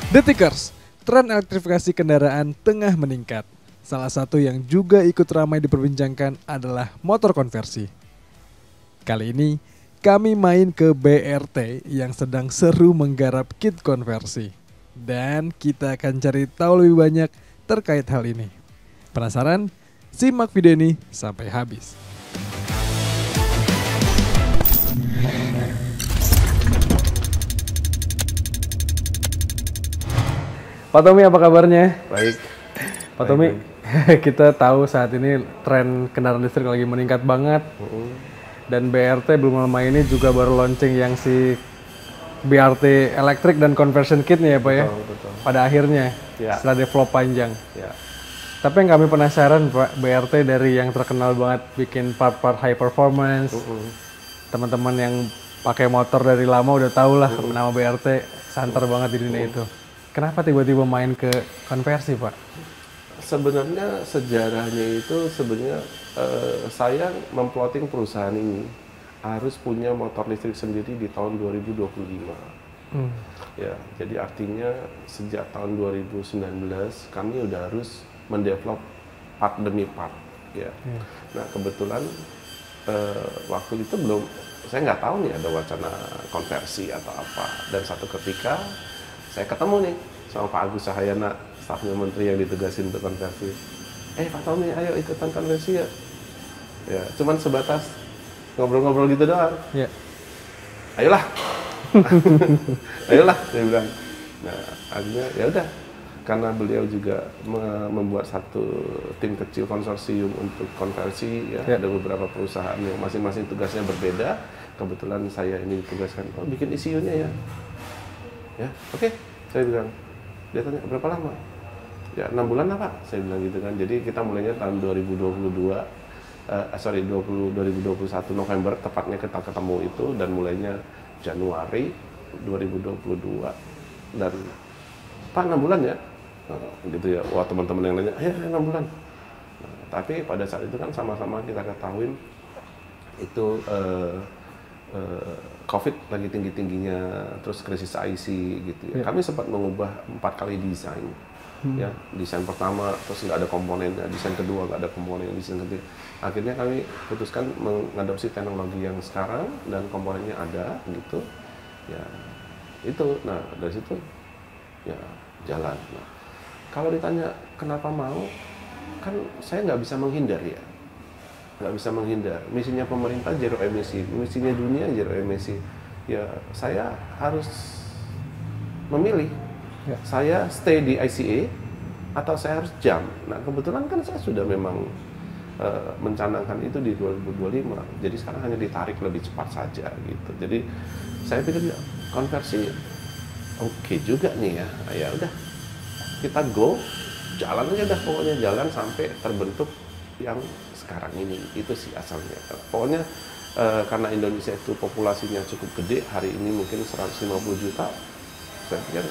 Detikers, tren elektrifikasi kendaraan tengah meningkat. Salah satu yang juga ikut ramai diperbincangkan adalah motor konversi. Kali ini, kami main ke BRT yang sedang seru menggarap kit konversi. Dan kita akan cari tahu lebih banyak terkait hal ini. Penasaran? Simak video ini sampai habis. Pak Tommy, apa kabarnya? Baik. Pak Tommy, kita tahu saat ini tren kendaraan listrik lagi meningkat banget. Dan BRT belum lama ini juga baru launching yang si BRT elektrik dan conversion kitnya ya Pak ya? Betul. Pada akhirnya, Ya. setelah develop panjang. Ya. Tapi yang kami penasaran Pak, BRT dari yang terkenal banget bikin part-part high performance. Teman-teman yang pakai motor dari lama udah tahu lah nama BRT santer banget di dunia itu. Kenapa tiba-tiba main ke konversi Pak? Sebenarnya sejarahnya itu sebenarnya saya memplotting perusahaan ini harus punya motor listrik sendiri di tahun 2025. Ya, jadi artinya sejak tahun 2019 kami udah harus mendevelop part demi part. Ya. Nah kebetulan waktu itu saya nggak tahu nih ada wacana konversi atau apa. Dan satu ketika saya ketemu nih sama Pak Agus Sahayana, stafnya menteri yang ditugasin untuk konversi. Pak Tommy, ayo ikutan konversi ya. Ya, cuman sebatas ngobrol-ngobrol gitu doang. Ya. Ayolah, ayolah, saya bilang. Nah, akhirnya ya udah, karena beliau juga membuat satu tim kecil konsorsium untuk konversi, ya. Ada beberapa perusahaan yang masing-masing tugasnya berbeda. Kebetulan saya ini ditugaskan, bikin ECU-nya ya. Ya, oke. Saya bilang, dia tanya berapa lama? Ya 6 bulan lah Pak, saya bilang gitu kan. Jadi kita mulainya tahun 2021 November, tepatnya kita ketemu itu, dan mulainya Januari 2022. Dan Pak 6 bulan ya? Gitu ya, wah teman-teman yang nanya, ya 6 bulan. Nah, tapi pada saat itu kan sama-sama kita ketahuin itu COVID lagi tinggi-tingginya, terus krisis IC gitu ya. Kami sempat mengubah 4 kali desain. Ya, desain pertama terus nggak ada komponennya, desain kedua nggak ada komponen, desain ketiga. Akhirnya kami putuskan mengadopsi teknologi yang sekarang dan komponennya ada gitu. Ya, itu. Nah, dari situ ya jalan. Nah, kalau ditanya kenapa mau, kan saya nggak bisa menghindar ya. Nggak bisa menghindar. Misinya pemerintah zero emisi, misinya dunia zero emisi. Ya, saya harus memilih. Ya. Saya stay di ICA atau saya harus jump. Nah, kebetulan kan saya sudah memang mencanangkan itu di 2025. Jadi sekarang hanya ditarik lebih cepat saja gitu. Jadi saya pikir ya, konversi oke juga nih ya. Ya udah, kita go, jalan aja dah, pokoknya jalan sampai terbentuk yang sekarang ini. Itu sih asalnya. Pokoknya karena Indonesia itu populasinya cukup gede, hari ini mungkin 150 juta, saya pikir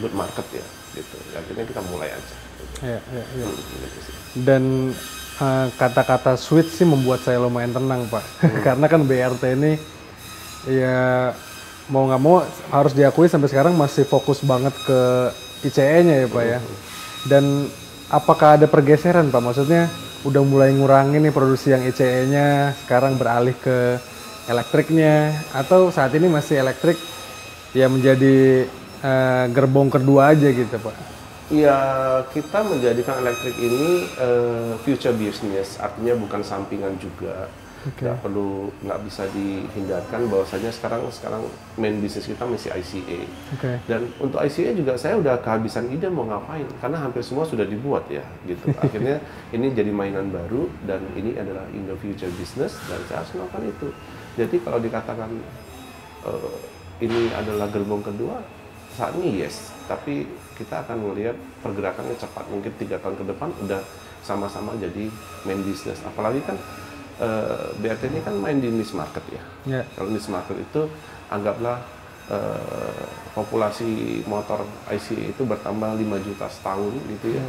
good market ya gitu. Akhirnya kita mulai aja. Ya. Dan kata-kata switch sih membuat saya lumayan tenang Pak. Karena kan BRT ini ya mau nggak mau harus diakui sampai sekarang masih fokus banget ke ICE-nya ya Pak ya. Dan apakah ada pergeseran Pak? Maksudnya udah mulai ngurangin nih produksi yang ICE-nya, sekarang beralih ke elektriknya, atau saat ini masih elektrik ya menjadi gerbong kedua aja gitu Pak? Ya, kita menjadikan elektrik ini future business, artinya bukan sampingan juga. Nggak bisa dihindarkan bahwasanya sekarang main bisnis kita masih ICA. Dan untuk ICA juga saya udah kehabisan ide mau ngapain, karena hampir semua sudah dibuat ya gitu. Akhirnya ini jadi mainan baru, dan ini adalah in the future business, dan saya harus melakukan itu. Jadi kalau dikatakan ini adalah gerbong kedua, saat ini yes, tapi kita akan melihat pergerakannya cepat. Mungkin 3 tahun ke depan udah sama-sama jadi main business. Apalagi kan BRT ini kan main di niche market ya. Kalau niche market itu anggaplah populasi motor IC itu bertambah 5 juta setahun gitu ya.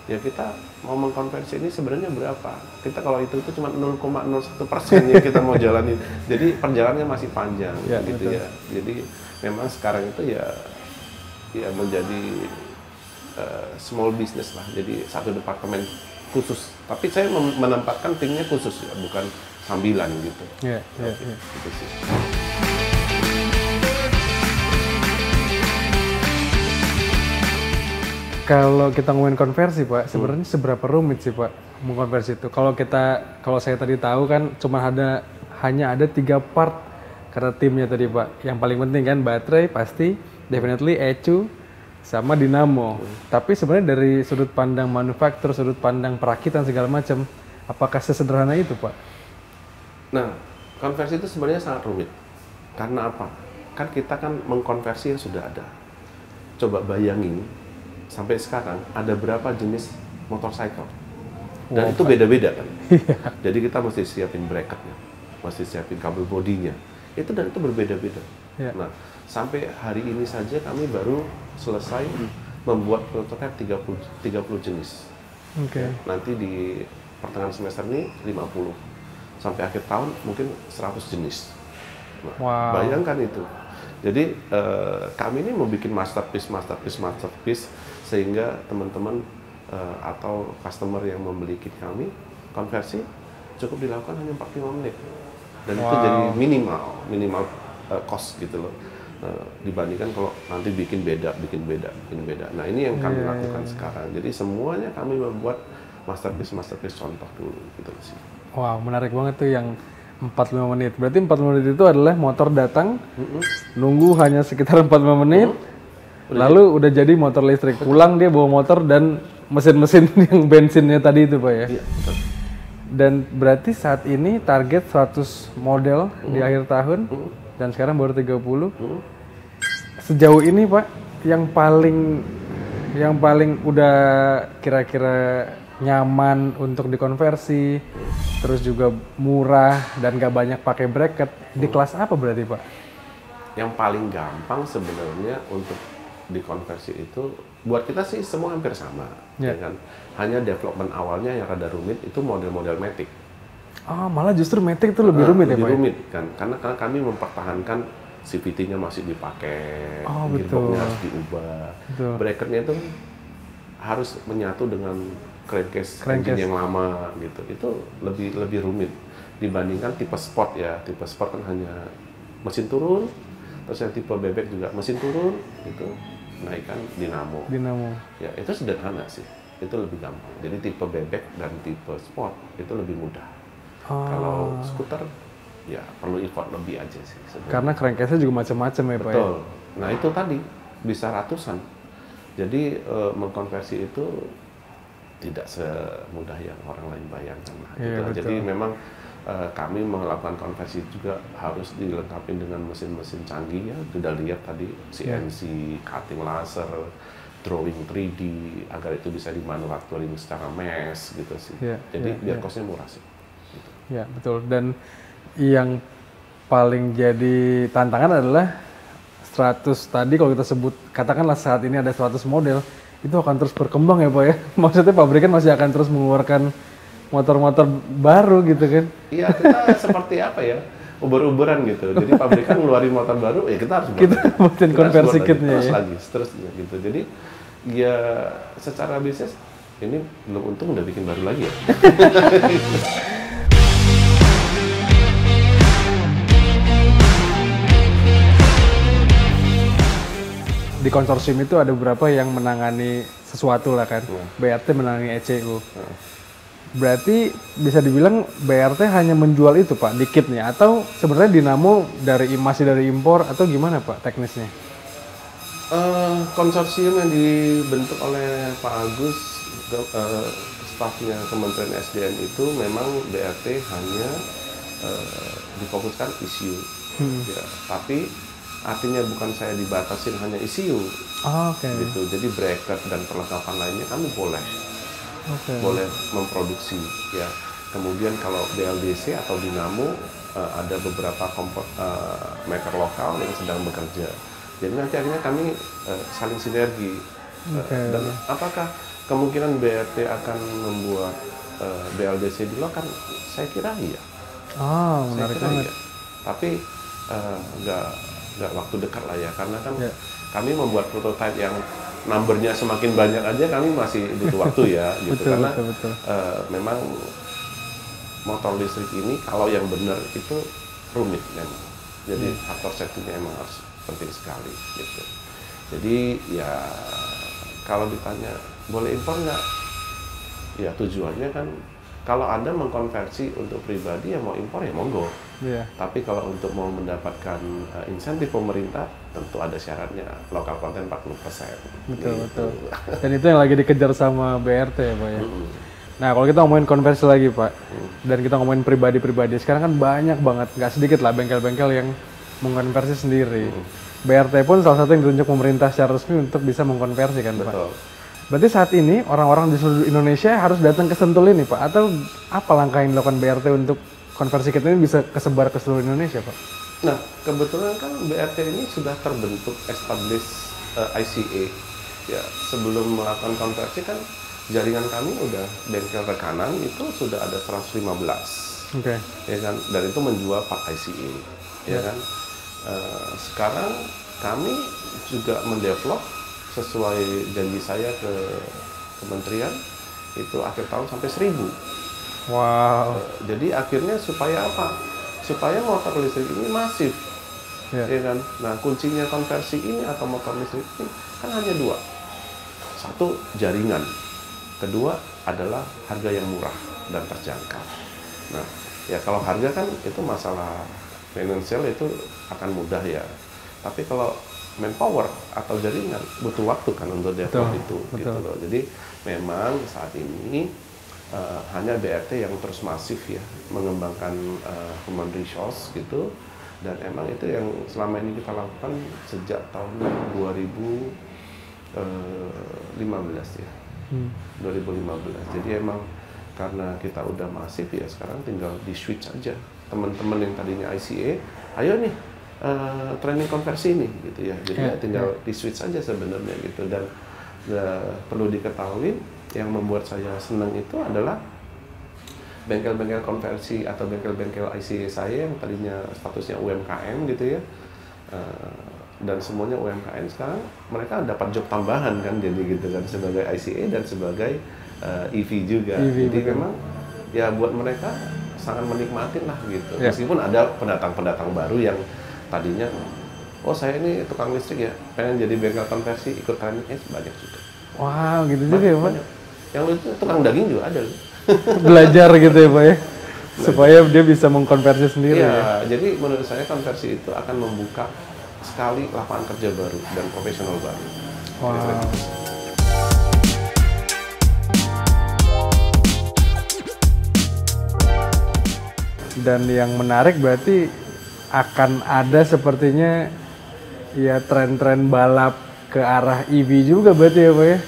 Ya kita mau mengkonversi ini sebenarnya berapa? Kita kalau itu cuma 0,01% yang kita mau jalanin. Jadi perjalanannya masih panjang gitu ya. Jadi memang sekarang itu ya ya menjadi small business lah, jadi satu departemen khusus. Tapi saya menempatkan timnya khusus ya, bukan sambilan gitu. Iya, iya, iya. Gitu sih. Kalau kita ngomongin konversi Pak, sebenarnya seberapa rumit sih Pak mengkonversi itu? Kalau saya tadi tahu kan hanya ada 3 part karena timnya tadi Pak. Yang paling penting kan baterai pasti, definitely ECU sama dinamo. Tapi sebenarnya dari sudut pandang manufaktur, sudut pandang perakitan segala macam, apakah sesederhana itu Pak? Nah, konversi itu sebenarnya sangat rumit. Karena apa? Kan kita kan mengkonversi yang sudah ada. Coba bayangin, sampai sekarang ada berapa jenis motorcycle? Dan itu beda-beda kan? Jadi kita mesti siapin bracketnya, mesti siapin kabel bodinya. Itu berbeda-beda. Nah, sampai hari ini saja kami baru selesai membuat prototipe 30 jenis. Oke. Nanti di pertengahan semester ini 50. Sampai akhir tahun mungkin 100 jenis. Nah, bayangkan itu. Jadi kami ini mau bikin masterpiece sehingga teman-teman atau customer yang membeli kit kami konversi cukup dilakukan hanya 45 menit. Dan itu jadi minimal cost gitu loh. Dibandingkan kalau nanti bikin beda. Nah, ini yang kami lakukan sekarang. Jadi semuanya kami membuat masterpiece contoh dulu gitu sih. Wow, menarik banget tuh yang 45 menit. Berarti 45 menit itu adalah motor datang, nunggu hanya sekitar 45 menit, lalu udah jadi motor listrik. Pulang dia bawa motor dan mesin-mesin yang bensinnya tadi itu Pak ya? Iya, betul. Dan berarti saat ini target 100 model di akhir tahun, dan sekarang baru 30. Sejauh ini Pak, yang paling udah kira-kira nyaman untuk dikonversi, terus juga murah dan gak banyak pakai bracket, di kelas apa berarti Pak? Yang paling gampang sebenarnya untuk dikonversi itu buat kita sih semua hampir sama, ya kan? Hanya development awalnya yang rada rumit itu model-model Matic. Oh, malah justru Matic itu lebih rumit ya Pak? Lebih rumit kan, karena kami mempertahankan CVT-nya masih dipakai, gearbox-nya harus diubah, bracketnya itu harus menyatu dengan crankcase engine yang lama gitu. Itu lebih rumit dibandingkan tipe sport ya. Tipe sport kan hanya mesin turun, terus yang tipe bebek juga mesin turun gitu, naikkan dinamo. Ya, itu sederhana sih. Itu lebih gampang. Jadi tipe bebek dan tipe sport itu lebih mudah. Kalau skuter ya perlu effort lebih aja sih sebenarnya. Karena crankcase-nya juga macam-macam ya Pak. Betul. Nah, itu tadi bisa ratusan. Jadi mengkonversi itu tidak semudah yang orang lain bayangkan. Gitu. Jadi memang kami melakukan konversi juga harus dilengkapi dengan mesin-mesin canggih ya. Sudah lihat tadi CNC, cutting laser, drawing 3D agar itu bisa dimanufacturing secara mass gitu sih. Jadi biar costnya murah sih. Gitu. Ya betul. Dan yang paling jadi tantangan adalah 100 tadi kalau kita sebut, katakanlah saat ini ada 100 model, itu akan terus berkembang ya Pak ya? Maksudnya pabrikan masih akan terus mengeluarkan motor-motor baru gitu kan? Iya, kita seperti apa ya? Uber-uberan gitu. Jadi pabrikan ngeluarin motor baru, ya kita harus buatin konversi kitnya ya? Terus gitu. Jadi ya secara bisnis, ini belum untung udah bikin baru lagi ya? Di konsorsium itu ada beberapa yang menangani sesuatu lah kan. BRT menangani ECU. Berarti bisa dibilang BRT hanya menjual itu Pak, di kitnya, atau sebenarnya dinamo masih dari impor atau gimana Pak teknisnya? Konsorsium yang dibentuk oleh Pak Agus, stafnya Kementerian SDM itu memang BRT hanya difokuskan ECU. Ya, tapi artinya bukan saya dibatasin hanya ECU, gitu. Jadi bracket dan perlengkapan lainnya kami boleh memproduksi, ya. Kemudian kalau BLDC atau dinamo ada beberapa maker lokal yang sedang bekerja. Jadi nanti akhirnya kami saling sinergi. Dan apakah kemungkinan BRT akan membuat BLDC di lokal? Saya kira iya. Menarik banget. Iya. Tapi nggak waktu dekat lah ya, karena kan kami membuat prototipe yang numbernya semakin banyak aja kami masih butuh waktu ya gitu. Betul, karena betul. Memang motor listrik ini kalau yang benar itu rumit memang. Jadi faktor safety-nya emang harus penting sekali gitu. Jadi ya kalau ditanya boleh impor nggak? Ya tujuannya kan kalau Anda mengkonversi untuk pribadi ya mau impor ya monggo. Tapi kalau untuk mau mendapatkan insentif pemerintah tentu ada syaratnya, lokal konten 40%. Betul, gitu. betul. Dan itu yang lagi dikejar sama BRT ya Pak ya. Nah kalau kita ngomongin konversi lagi Pak, dan kita ngomongin pribadi-pribadi, sekarang kan banyak banget, nggak sedikit lah bengkel-bengkel yang mengkonversi sendiri. BRT pun salah satu yang ditunjuk pemerintah secara resmi untuk bisa mengkonversi kan Pak. Betul. Berarti saat ini orang-orang di seluruh Indonesia harus datang ke Sentul ini Pak, atau apa langkah yang dilakukan BRT untuk konversi kita ini bisa kesebar ke seluruh Indonesia Pak? Nah kebetulan kan BRT ini sudah terbentuk established ICA. Ya sebelum melakukan konversi kan jaringan kami udah bengkel rekanan itu sudah ada 115. Ya kan, dan itu menjual part ICA. Ya kan. Sekarang kami juga mendevelop sesuai janji saya ke kementerian itu akhir tahun sampai 1.000. Wow. Jadi akhirnya supaya apa? Supaya motor listrik ini masif. Ya kan. Nah kuncinya konversi ini atau motor listrik ini kan hanya dua. Satu, jaringan. Kedua adalah harga yang murah dan terjangkau. Nah, ya kalau harga kan itu masalah finansial itu akan mudah ya. Tapi kalau manpower atau jaringan butuh waktu kan untuk develop itu. Gitu loh. Jadi memang saat ini hanya BRT yang terus masif ya mengembangkan human resource gitu. Dan emang itu yang selama ini kita lakukan sejak tahun 2015 ya. 2015. Jadi emang karena kita udah masif ya sekarang tinggal di switch aja. Teman-teman yang tadinya ICA, ayo nih training konversi ini gitu ya. Jadi tinggal di switch aja sebenarnya gitu. Dan perlu diketahui yang membuat saya senang itu adalah bengkel-bengkel konversi atau bengkel-bengkel ICA saya yang tadinya statusnya UMKM gitu ya. Dan semuanya UMKM sekarang mereka dapat job tambahan kan, jadi gitu kan, sebagai ICA dan sebagai EV juga. Jadi memang ya buat mereka sangat menikmatin lah gitu. Meskipun ada pendatang-pendatang baru yang tadinya oh saya ini tukang listrik ya, pengen jadi bengkel konversi ikut training, banyak juga. Wow, gitu juga ya Pak. Yang itu tukang daging juga ada. Belajar gitu ya Pak ya. Supaya dia bisa mengkonversi sendiri ya. Jadi menurut saya konversi itu akan membuka sekali lapangan kerja baru dan profesional baru. Wow. Dan yang menarik berarti akan ada sepertinya ya tren-tren balap ke arah EV juga berarti ya Pak ya.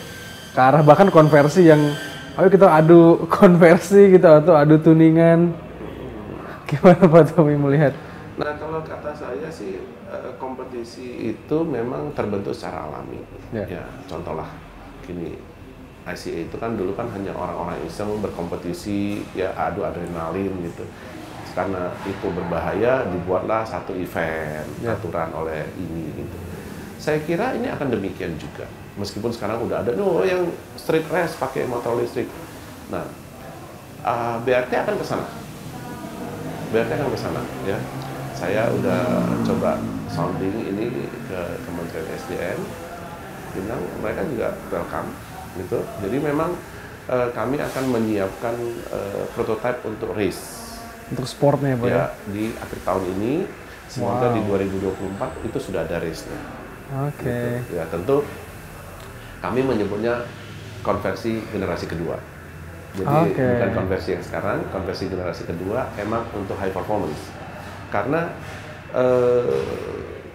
Ke arah bahkan konversi yang ayo kita adu konversi gitu atau adu tuningan. Gimana Pak Tommy melihat? Nah kalau kata saya sih kompetisi itu memang terbentuk secara alami. Ya contohlah gini, ICA itu kan dulu kan hanya orang-orang iseng berkompetisi ya adu adrenalin gitu. Karena itu berbahaya dibuatlah satu event aturan oleh ini gitu. Saya kira ini akan demikian juga. Meskipun sekarang udah ada yang street race pakai motor listrik. Nah, BRT akan ke sana. BRT akan ke sana ya. Saya udah coba sounding ini ke Kementerian SDM, bilang mereka juga welcome gitu. Jadi memang kami akan menyiapkan prototipe untuk race. Untuk sportnya Pak ya? Di akhir tahun ini, semoga di 2024 itu sudah ada race-nya. Gitu. Ya tentu kami menyebutnya konversi generasi kedua. Jadi bukan konversi yang sekarang, konversi generasi kedua emang untuk high performance. Karena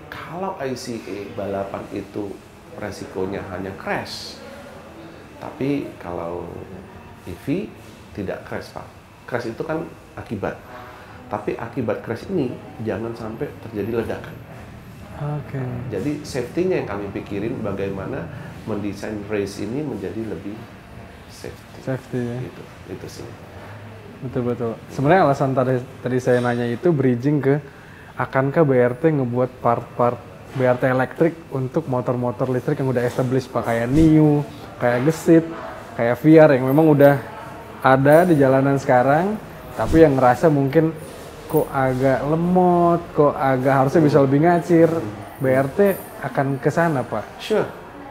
kalau ICA balapan itu resikonya hanya crash, tapi kalau EV tidak crash Pak. Crash itu kan akibat, tapi akibat crash ini jangan sampai terjadi ledakan. Jadi safety-nya yang kami pikirin bagaimana mendesain race ini menjadi lebih safety ya. Itu sih. Betul. Sebenarnya alasan tadi saya nanya itu bridging ke akankah BRT ngebuat part-part BRT elektrik untuk motor-motor listrik yang udah established Pak, kayak NIU, kayak Gesit, kayak VR yang memang udah ada di jalanan sekarang, tapi yang ngerasa mungkin kok agak lemot, kok agak harusnya bisa lebih ngacir. BRT akan ke sana, Pak? Sure,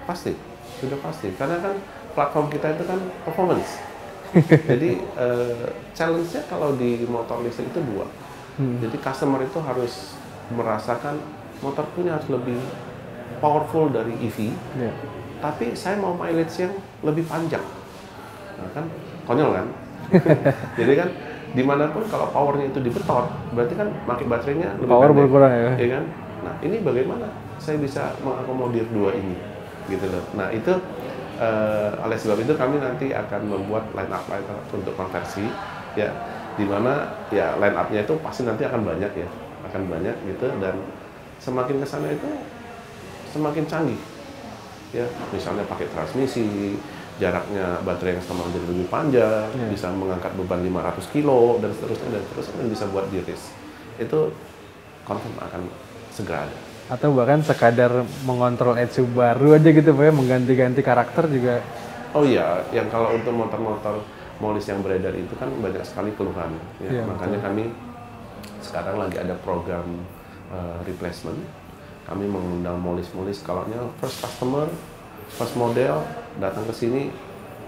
pasti, sudah pasti. Karena kan platform kita itu kan performance. Jadi challenge-nya kalau di motor listrik itu dua. Jadi customer itu harus merasakan motorku ini harus lebih powerful dari EV, tapi saya mau mileage yang lebih panjang. Nah kan konyol kan? Jadi kan dimanapun kalau powernya itu dibetot, berarti kan makin baterainya lebih power pendek, berkurang ya? Ya kan? Nah ini bagaimana saya bisa mengakomodir dua ini, gitu loh. Nah itu oleh sebab itu kami nanti akan membuat line up untuk konversi, ya, dimana ya line up-nya itu pasti nanti akan banyak ya, akan banyak gitu, dan semakin kesana itu semakin canggih, ya, misalnya pakai transmisi, jaraknya baterai yang sama jadi lebih panjang, bisa mengangkat beban 500 kilo dan seterusnya dan bisa buat di race. Itu confirm akan segera ada. Atau bahkan sekadar mengontrol ECU baru aja gitu Pak ya, mengganti-ganti karakter juga. Oh iya, yang kalau untuk motor-motor molis yang beredar itu kan banyak sekali keluhan, ya. Makanya betul. Kami sekarang lagi ada program replacement. Kami mengundang molis-molis, kalau first customer, first model datang ke sini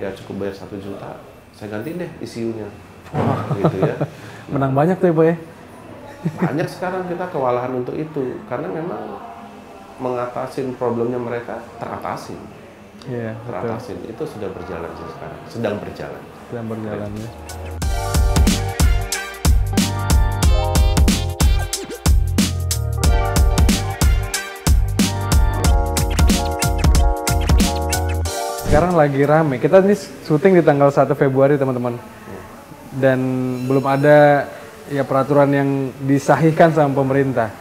ya cukup bayar 1 juta, saya ganti deh ECU-nya, gitu ya. Menang banyak tuh ya Pak ya. Banyak sekarang kita kewalahan untuk itu, karena memang mengatasin problemnya mereka teratasin. Iya, teratasin. Itu sudah berjalan sekarang, sedang berjalan. Sedang berjalan ya. Sekarang lagi rame, kita ini syuting di tanggal 1 Februari teman-teman. Dan belum ada ya peraturan yang disahihkan sama pemerintah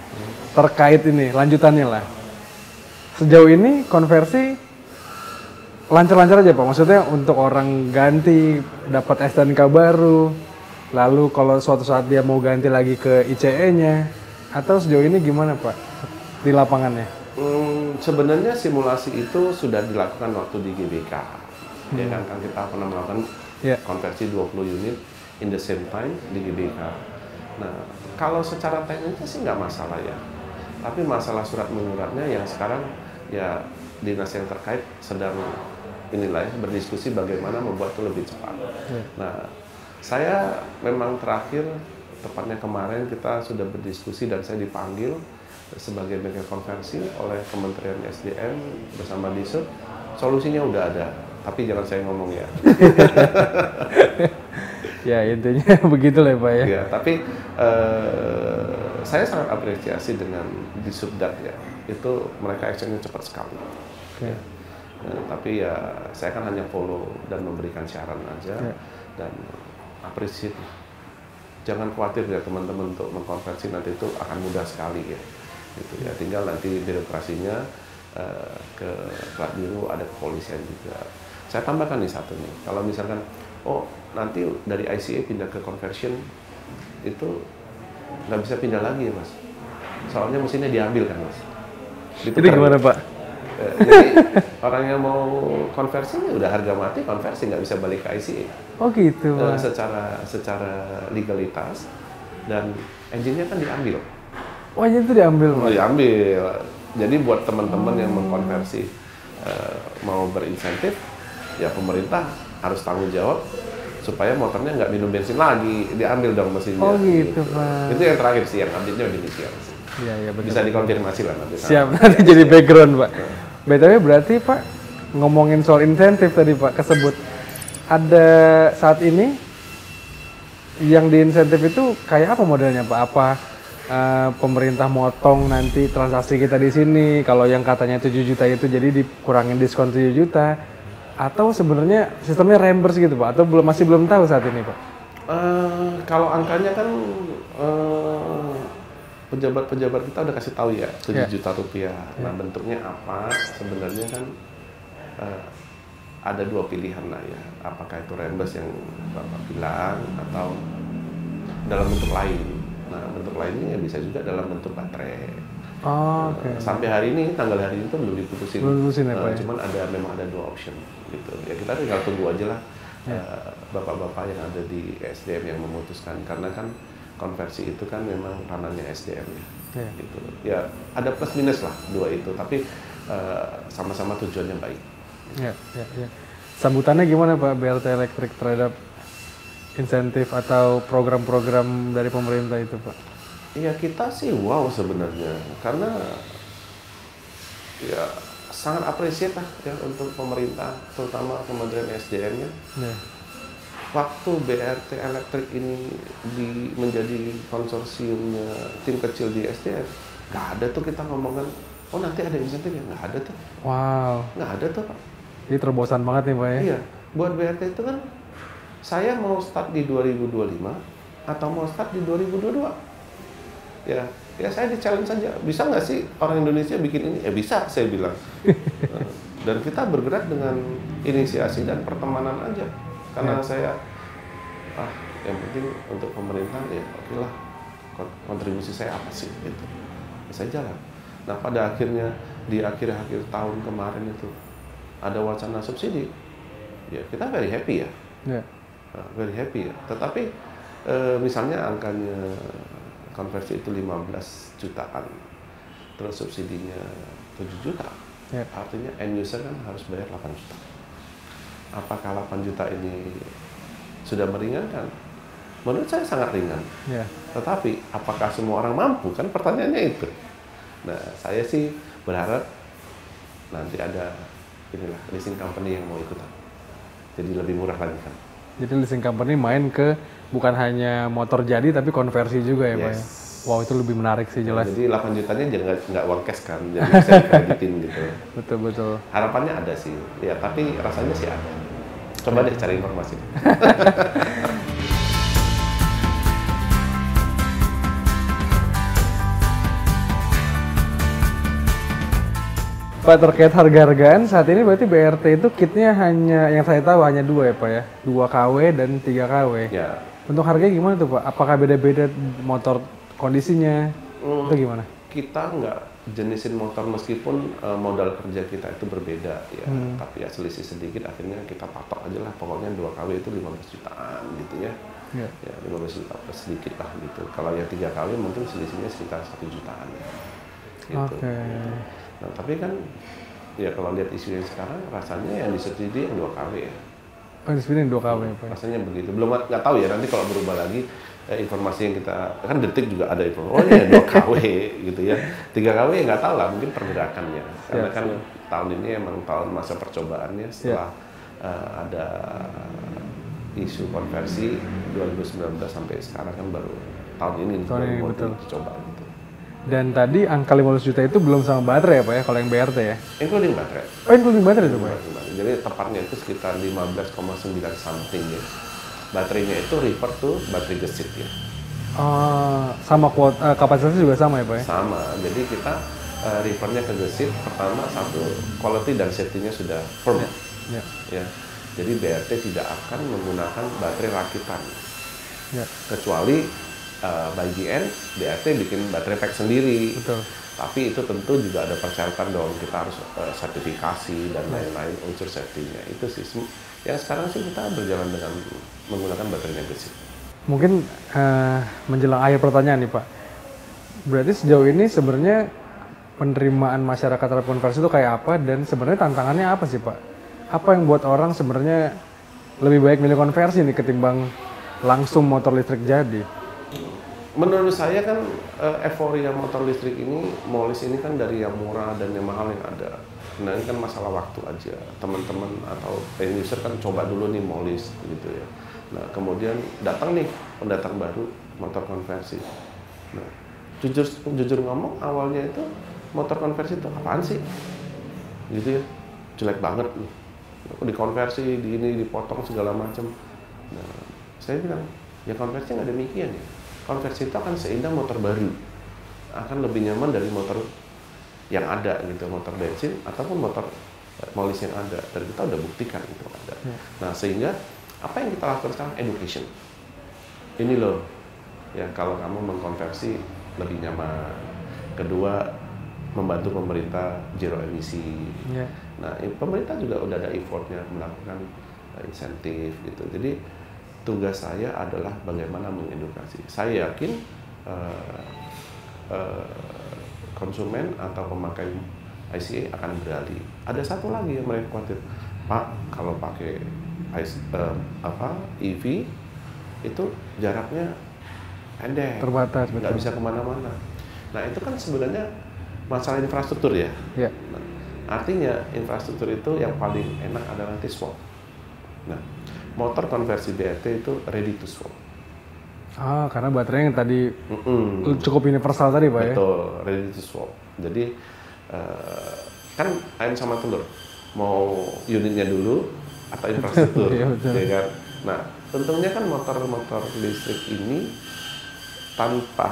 terkait ini, lanjutannya lah. Sejauh ini konversi lancar-lancar aja Pak, maksudnya untuk orang ganti, dapat STNK baru, lalu kalau suatu saat dia mau ganti lagi ke ICE-nya, atau sejauh ini gimana Pak di lapangannya? Sebenarnya simulasi itu sudah dilakukan waktu di GBK, ya kan kita pernah melakukan konversi 20 unit in the same time di GBK. Nah, kalau secara teknisnya sih nggak masalah ya. Tapi masalah surat menyuratnya yang sekarang ya dinas yang terkait sedang inilah ya, berdiskusi bagaimana membuat itu lebih cepat. Nah, saya memang terakhir, tepatnya kemarin kita sudah berdiskusi dan saya dipanggil sebagai bengkel konversi oleh Kementerian SDM bersama Disub. Solusinya udah ada, tapi jangan saya ngomong ya. Ya intinya begitulah Pak ya. Ya, tapi saya sangat apresiasi dengan Disubdak ya. Itu mereka actionnya cepat sekali. Ya. Tapi ya saya kan hanya follow dan memberikan saran aja dan apresiasi. Jangan khawatir ya teman-teman untuk mengkonversi nanti itu akan mudah sekali ya. Gitu ya. Tinggal nanti birokrasinya ke Plat Biru, ada kepolisian juga. Saya tambahkan nih satu nih. Kalau misalkan nanti dari ICE pindah ke conversion itu nggak bisa pindah lagi ya Mas, soalnya mesinnya diambil kan Mas. Itu gimana Pak? Jadi orang yang mau konversi udah harga mati konversi, nggak bisa balik ke ICE. Oh gitu Pak. Secara legalitas, dan engine-nya kan diambil. Oh engine itu diambil Pak? Diambil. Jadi buat teman-teman yang mengkonversi mau berinsentif, ya pemerintah harus tanggung jawab supaya motornya nggak minum bensin lagi, diambil dong mesinnya. Oh gitu Pak. Itu yang terakhir sih, yang update-nya udah demikian. Iya betul. Bisa dikonfirmasi lah nanti. Siap, nanti jadi background Pak. BTW berarti Pak, ngomongin soal insentif tadi Pak, kesebut. Ada saat ini yang diinsentif itu kayak apa modelnya Pak? Apa pemerintah motong nanti transaksi kita di sini, kalau yang katanya 7 juta itu jadi dikurangin diskon 7 juta, atau sebenarnya sistemnya reimburse gitu Pak, atau masih belum tahu saat ini Pak? Kalau angkanya kan pejabat-pejabat kita udah kasih tahu ya, 7 juta rupiah. Nah bentuknya apa sebenarnya kan ada dua pilihan lah ya, apakah itu reimburse yang Bapak bilang atau dalam bentuk lain. Nah, bentuk lainnya bisa juga dalam bentuk baterai. Oh, oke. Sampai hari ini, tanggal hari ini tuh belum diputusin. Belum diputusin ya, Pak, ya? Cuman memang ada 2 option gitu. Ya kita tinggal tunggu aja lah bapak-bapak yang ada di SDM yang memutuskan, karena kan konversi itu kan memang ranahnya SDM ya. Gitu. Ya ada plus minus lah dua itu, tapi sama-sama tujuannya baik. Ya. Sambutannya gimana Pak BRT Elektrik terhadap insentif atau program-program dari pemerintah itu Pak? Iya, kita sih wow sebenarnya, karena ya sangat apresiat lah ya untuk pemerintah, terutama Kementerian SDM-nya. Waktu BRT Elektrik ini menjadi konsorsiumnya tim kecil di SDM, nggak ada tuh kita ngomongin, oh nanti ada insentif ya, nggak ada tuh. Wow. Nggak ada tuh Pak. Ini terobosan banget nih Pak ya? Iya, buat BRT itu kan, saya mau start di 2025 atau mau start di 2022. Ya saya di-challenge saja. Bisa nggak sih orang Indonesia bikin ini? Ya bisa, saya bilang. Dan kita bergerak dengan inisiasi dan pertemanan aja. Karena saya, yang penting untuk pemerintah, ya oke lah, kontribusi saya apa sih? Gitu. Ya, saya jalan. Nah pada akhirnya, di akhir-akhir tahun kemarin itu, ada wacana subsidi. Ya kita very happy ya. Very happy ya. Tetapi misalnya angkanya konversi itu 15 jutaan, terus subsidinya 7 juta, artinya end user kan harus bayar 8 juta. Apakah 8 juta ini sudah meringankan? Menurut saya sangat ringan. Tetapi apakah semua orang mampu? Kan pertanyaannya itu. Nah, saya sih berharap nanti ada leasing company yang mau ikutan. Jadi lebih murah lagi kan. Jadi leasing company main ke bukan hanya motor jadi tapi konversi juga ya Pak ya? Wow, itu lebih menarik sih jelas. Jadi 8 jutanya nggak uang cash kan, jadi bisa dikreditin gitu. Betul. Harapannya ada sih, ya tapi rasanya sih ada. Coba deh cari informasi. Pak, terkait harga-hargaan, saat ini berarti BRT itu kitnya hanya, yang saya tahu hanya 2 ya Pak ya? 2 kW dan 3 kW. Ya. Untuk harganya gimana tuh Pak? Apakah beda-beda motor kondisinya? Itu gimana? Kita nggak jenisin motor meskipun modal kerja kita itu berbeda ya. Tapi ya selisih sedikit, akhirnya kita patok aja lah. Pokoknya 2 kW itu 15 jutaan gitu ya. Ya 15 juta plus sedikit lah gitu. Kalau yang 3 kW mungkin selisihnya sekitar 1 jutaan. Gitu. Nah, tapi kan ya kalau lihat isu yang sekarang rasanya yang disubsidi yang 2 kW ya. Oh, disubsidi yang 2 kW Pak. Rasanya begitu. Belum, nggak tahu ya nanti kalau berubah lagi informasi yang kita kan Detik juga ada informasi. Oh ya 2 kW gitu ya. 3 kW ya nggak tahu lah, mungkin pergerakannya. Karena kan tahun ini emang tahun masa percobaannya setelah ada isu konversi 2019 sampai sekarang kan baru tahun ini mau dicoba gitu. Dan tadi angka 15 juta itu belum sama baterai ya Pak ya, kalau yang BRT ya? Including baterai. Oh, including baterai itu Pak? Jadi tepatnya itu sekitar 15,9 something ya. Baterainya itu refer to baterai gesit ya. Sama kapasitasnya juga sama ya Pak ya? Sama, jadi kita refernya ke gesit, pertama satu, quality dan safety-nya sudah firm. Ya. Jadi BRT tidak akan menggunakan baterai rakitan. Kecuali by the end, BRT bikin baterai pack sendiri. Betul. Tapi itu tentu juga ada persyaratan dong, kita harus sertifikasi dan lain-lain unsur safety-nya. Itu sih, yang sekarang sih kita berjalan dengan menggunakan baterainya gesit. Mungkin menjelang akhir pertanyaan nih Pak, berarti sejauh ini sebenarnya penerimaan masyarakat terhadap konversi itu kayak apa, dan sebenarnya tantangannya apa sih Pak? Apa yang buat orang sebenarnya lebih baik milih konversi nih ketimbang langsung motor listrik jadi? Menurut saya kan euforia motor listrik ini, molis ini kan dari yang murah dan yang mahal yang ada. Nah ini kan masalah waktu aja. Teman-teman atau end user kan coba dulu nih molis gitu ya. Nah kemudian datang nih pendatang baru motor konversi. Nah jujur ngomong awalnya itu motor konversi itu apaan sih? Gitu ya, jelek banget nih. Dikonversi, dipotong segala macam. Nah saya bilang ya konversi nggak demikian ya. Konversi itu akan seindah motor baru, akan lebih nyaman dari motor yang ada gitu, motor bensin ataupun motor molis yang ada, dan kita udah buktikan itu ada. Nah sehingga apa yang kita lakukan sekarang, education. Ini loh Ya, kalau kamu mengkonversi lebih nyaman. Kedua, membantu pemerintah zero emisi. Ya. Nah, pemerintah juga udah ada effortnya melakukan insentif gitu. Jadi tugas saya adalah bagaimana mengedukasi. Saya yakin konsumen atau pemakai ICE akan beralih. Ada satu lagi yang mereka khawatir, Pak, kalau pakai EV itu jaraknya pendek, Terbatas, nggak bisa kemana-mana. Nah itu kan sebenarnya masalah infrastruktur ya. Nah, artinya infrastruktur itu yang paling enak adalah nanti swap. Nah, motor konversi BRT itu ready to swap. Karena baterainya yang tadi cukup universal tadi Pak. Betul, ready to swap. Jadi kan ayam sama telur, mau unitnya dulu atau infrastruktur, ya kan? Nah, tentunya kan motor-motor listrik ini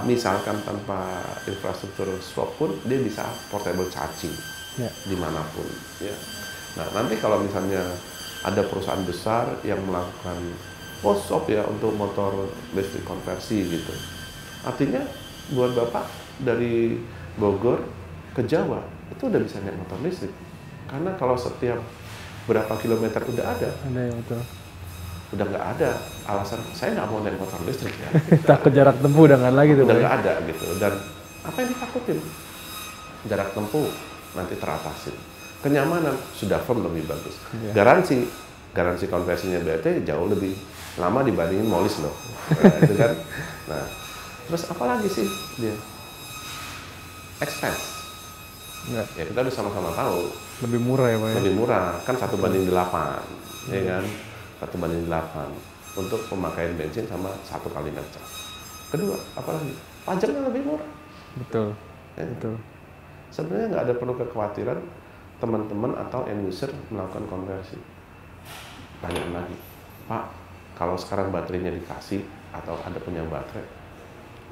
misalkan tanpa infrastruktur swap pun dia bisa portable charging dimanapun. Ya. Nah, nanti kalau misalnya ada perusahaan besar yang melakukan swap ya untuk motor listrik konversi gitu, artinya buat Bapak dari Bogor ke Jawa itu udah bisa naik motor listrik, karena kalau setiap berapa kilometer udah ada ya, betul. Udah nggak ada alasan saya nggak mau naik motor listrik ya. Takut jarak tempuh udah nggak lagi tuh. Udah nggak ada gitu. Dan apa yang ditakutin? Jarak tempuh nanti teratasi. Kenyamanan sudah firm lebih bagus. Garansi konversinya BRT jauh lebih lama dibandingin molis loh. Itu kan. Nah, terus apa lagi sih dia? Expense. Ya kita udah sama-sama tahu. Lebih murah ya Pak. Lebih murah kan 1:8, ya kan? 1:8 untuk pemakaian bensin sama 1 kali ngecas. Kedua, apalagi pajaknya lebih murah. Betul. Ya. Betul. Sebenarnya nggak ada perlu kekhawatiran teman-teman atau end user melakukan konversi. Banyak lagi, Pak. Kalau sekarang baterainya dikasih atau ada punya baterai,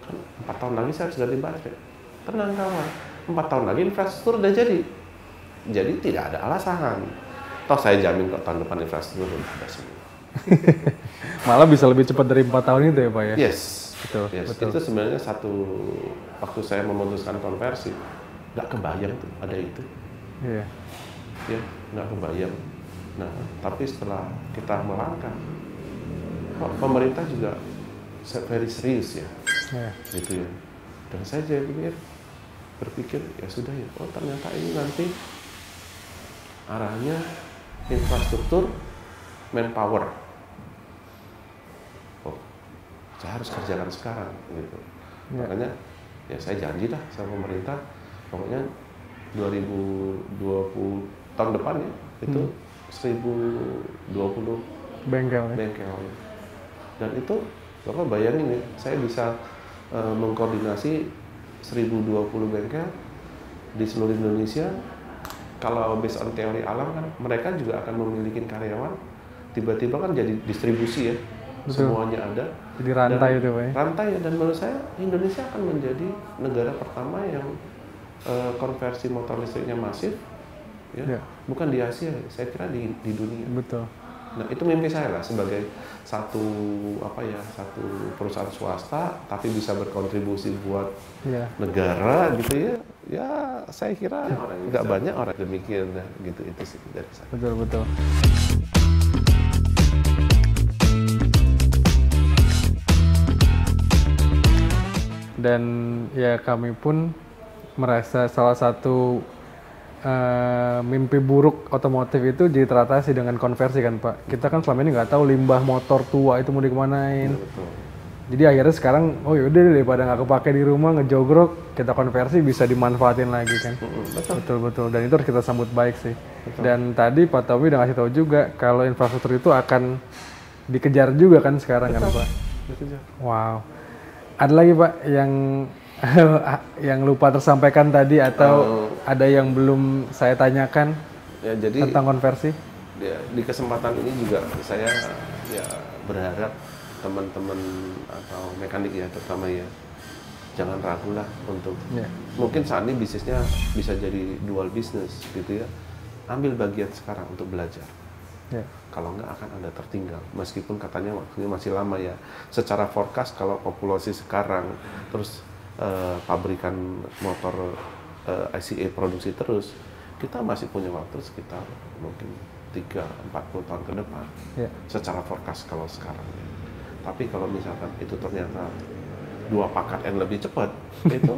kan 4 tahun lagi saya harus ganti baterai. Tenang kawan, 4 tahun lagi infrastruktur udah jadi. Jadi tidak ada alasan. Toh saya jamin kok tahun depan infrastruktur udah ada semua. Malah bisa lebih cepat dari 4 tahun itu ya Pak ya? Yes. Betul, yes. betul. Itu sebenarnya waktu saya memutuskan konversi, nggak kebayang tuh ada itu. Iya. Ya, nggak kebayang. Nah, tapi setelah kita melangkah, kok pemerintah juga very serius ya. Gitu ya. Dan saya jadi berpikir, ya sudah ya, ternyata ini nanti arahnya infrastruktur, manpower. Saya harus kerjakan sekarang gitu. Makanya ya saya janji lah sama pemerintah, pokoknya 2020 tahun depan ya itu 1020 bengkel. Dan itu Bapak bayangin ya, saya bisa mengkoordinasi 1020 bengkel di seluruh Indonesia. Kalau based on teori alam kan mereka juga akan memiliki karyawan, tiba-tiba kan jadi distribusi ya. Betul. Semuanya ada. Jadi rantai itu Pak ya? Rantai, dan menurut saya Indonesia akan menjadi negara pertama yang konversi motor listriknya masif ya. Bukan di Asia, saya kira di dunia. Betul. Nah, itu mimpi saya lah sebagai satu perusahaan swasta tapi bisa berkontribusi buat negara gitu ya. Ya, saya kira nggak banyak orang demikian gitu, itu sih dari saya. Betul. Dan ya kami pun merasa salah satu mimpi buruk otomotif itu jadi teratasi dengan konversi kan Pak. Kita kan selama ini nggak tahu limbah motor tua itu mau dikemanain. Betul. Jadi akhirnya sekarang, yaudah daripada nggak kepake di rumah ngejogrok, kita konversi bisa dimanfaatin lagi kan. Betul. Dan itu harus kita sambut baik sih. Betul. Dan tadi Pak Tommy udah ngasih tahu juga kalau infrastruktur itu akan dikejar juga kan sekarang. Betul. Kan Pak. Betul. Wow. Ada lagi Pak yang lupa tersampaikan tadi atau ada yang belum saya tanyakan ya, jadi, tentang konversi? Ya, di kesempatan ini juga saya ya berharap teman-teman atau mekanik ya terutama ya jangan ragu lah untuk mungkin saat ini bisnisnya bisa jadi dual bisnis gitu ya, ambil bagian sekarang untuk belajar Ya. Kalau nggak akan Anda tertinggal. Meskipun katanya waktunya masih lama ya. Secara forecast kalau populasi sekarang terus pabrikan motor ICE produksi terus, kita masih punya waktu sekitar mungkin 30-40 tahun ke depan. Ya. Secara forecast kalau sekarang. Tapi kalau misalkan itu ternyata 2 pakat N lebih cepat, itu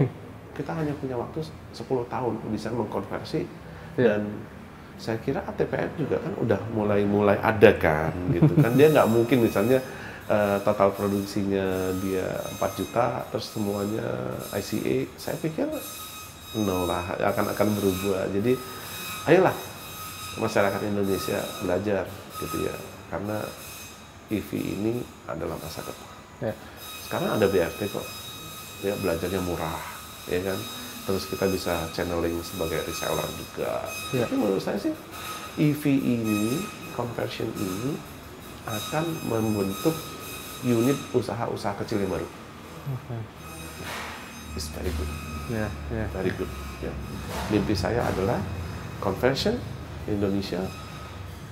kita hanya punya waktu 10 tahun bisa mengkonversi. Ya. Dan saya kira ATPM juga kan udah mulai ada kan gitu kan, dia nggak mungkin misalnya total produksinya dia 4 juta terus semuanya ICE, saya pikir no lah, akan berubah. Jadi ayolah masyarakat Indonesia belajar gitu ya, karena EV ini adalah masa depan. Ya. Sekarang ada BRT kok, ya belajarnya murah, ya kan. Terus kita bisa channeling sebagai reseller juga. Ya. Tapi menurut saya sih EV ini, conversion ini akan membentuk unit usaha-usaha kecil yang baru. Okay. It's very good, very good. Ya. Mimpi saya adalah conversion Indonesia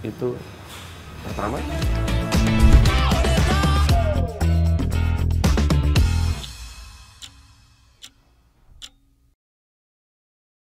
itu pertama